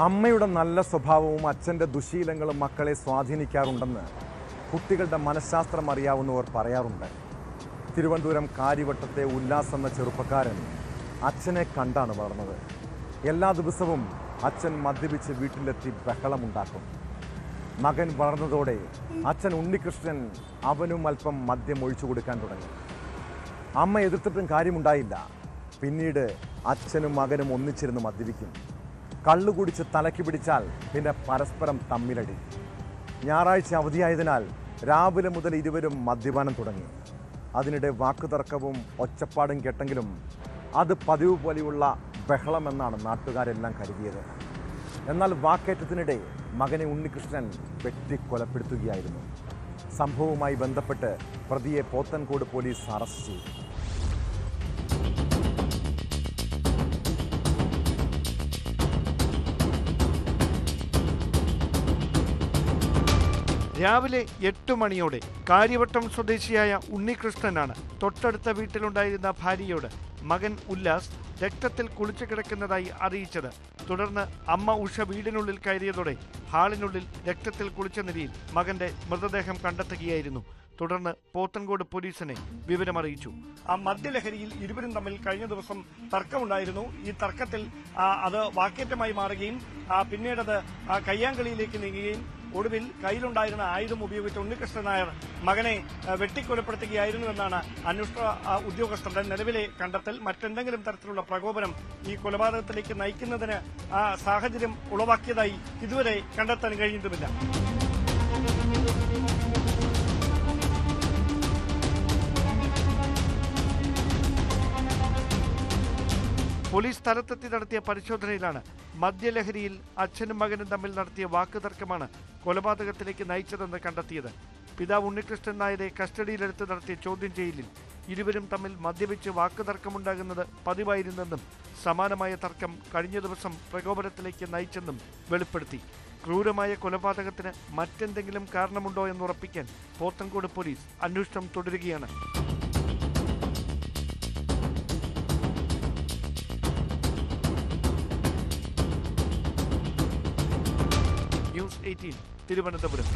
അമ്മയുടെ നല്ല സ്വഭാവവും അച്ഛൻ്റെ ദുശീലങ്ങളും മക്കളെ സ്വാധീനിക്കാറുണ്ടെന്ന് കുട്ടികളുടെ മനഃശാസ്ത്രം അറിയാവുന്നവർ പറയാറുണ്ട്. തിരുവനന്തപുരം കാര്യവട്ടത്തെ ഉല്ലാസ് എന്ന ചെറുപ്പക്കാരൻ അച്ഛനെ കണ്ടാണ് വളർന്നത്. എല്ലാ ദിവസവും അച്ഛൻ മദ്യപിച്ച് വീട്ടിലെത്തി ബഹളമുണ്ടാക്കും. മകൻ വളർന്നതോടെ അച്ഛൻ ഉണ്ണികൃഷ്ണൻ അവനും അല്പം മദ്യം ഒഴിച്ചു കൊടുക്കാൻ തുടങ്ങി. അമ്മ എതിർത്തിട്ടും കാര്യമുണ്ടായില്ല. പിന്നീട് അച്ഛനും മകനും ഒന്നിച്ചിരുന്ന് മദ്യപിക്കും. കള്ളു കുടിച്ച് തലയ്ക്ക് പിടിച്ചാൽ പിന്നെ പരസ്പരം തമ്മിലടി. ഞായറാഴ്ച അവധിയായതിനാൽ രാവിലെ മുതൽ ഇരുവരും മദ്യപാനം തുടങ്ങി. അതിനിടെ വാക്കുതർക്കവും ഒച്ചപ്പാടും കേട്ടെങ്കിലും അത് പതിവ് പോലെയുള്ള ബഹളമെന്നാണ് നാട്ടുകാരെല്ലാം കരുതിയത്. എന്നാൽ വാക്കേറ്റത്തിനിടെ മകനെ ഉണ്ണികൃഷ്ണൻ വെട്ടിക്കൊലപ്പെടുത്തുകയായിരുന്നു. സംഭവവുമായി ബന്ധപ്പെട്ട് പ്രതിയെ പോത്തൻകോട് പോലീസ് അറസ്റ്റ് ചെയ്തു. രാവിലെ 8 മണിയോടെ കാര്യവട്ടം സ്വദേശിയായ ഉണ്ണികൃഷ്ണനാണ് തൊട്ടടുത്ത വീട്ടിലുണ്ടായിരുന്ന ഭാര്യയോട് മകൻ ഉല്ലാസ് രക്തത്തിൽ കുളിച്ചു കിടക്കുന്നതായി അറിയിച്ചത്. തുടർന്ന് അമ്മ ഉഷ വീടിനുള്ളിൽ കയറിയതോടെ ഹാളിനുള്ളിൽ രക്തത്തിൽ കുളിച്ച നിലയിൽ മകന്റെ മൃതദേഹം കണ്ടെത്തുകയായിരുന്നു. തുടർന്ന് പോത്തൻകോട് പോലീസിനെ വിവരമറിയിച്ചു. ആ മദ്യലഹരിയിൽ ഇരുവരും തമ്മിൽ കഴിഞ്ഞ ദിവസം തർക്കമുണ്ടായിരുന്നു. ഈ തർക്കത്തിൽ അത് വാക്കേറ്റമായി മാറുകയും പിന്നീടത് കയ്യാങ്കളിയിലേക്ക് നീങ്ങുകയും ഒടുവിൽ കയ്യിലുണ്ടായിരുന്ന ആയുധം ഉപയോഗിച്ച് ഉണ്ണികൃഷ്ണൻ നായർ മകനെ വെട്ടിക്കൊലപ്പെടുത്തുകയായിരുന്നു എന്നാണ് അന്വേഷണ ഉദ്യോഗസ്ഥരുടെ നിലവിലെ കണ്ടെത്തൽ. മറ്റെന്തെങ്കിലും തരത്തിലുള്ള പ്രകോപനം ഈ കൊലപാതകത്തിലേക്ക് നയിക്കുന്നതിന് സാഹചര്യം ഉളവാക്കിയതായി ഇതുവരെ കണ്ടെത്താൻ കഴിഞ്ഞിട്ടുമില്ല. പോലീസ് സ്ഥലത്തെത്തി നടത്തിയ പരിശോധനയിലാണ് മദ്യലഹരിയിൽ അച്ഛനും മകനും തമ്മിൽ നടത്തിയ വാക്കുതർക്കമാണ് കൊലപാതകത്തിലേക്ക് നയിച്ചതെന്ന് കണ്ടെത്തിയത്. പിതാവ് ഉണ്ണികൃഷ്ണൻ നായരെ കസ്റ്റഡിയിലെടുത്ത് നടത്തിയ ചോദ്യം ചെയ്യലിൽ ഇരുവരും തമ്മിൽ മദ്യപിച്ച് വാക്കുതർക്കമുണ്ടാകുന്നത് പതിവായിരുന്നെന്നും സമാനമായ തർക്കം കഴിഞ്ഞ ദിവസം പ്രകോപനത്തിലേക്ക് നയിച്ചെന്നും വെളിപ്പെടുത്തി. ക്രൂരമായ കൊലപാതകത്തിന് മറ്റെന്തെങ്കിലും കാരണമുണ്ടോ എന്നുറപ്പിക്കാൻ പോത്തൻകോട് പോലീസ് അന്വേഷണം തുടരുകയാണ്. ന്യൂസ് 18 തിരുവനന്തപുരം.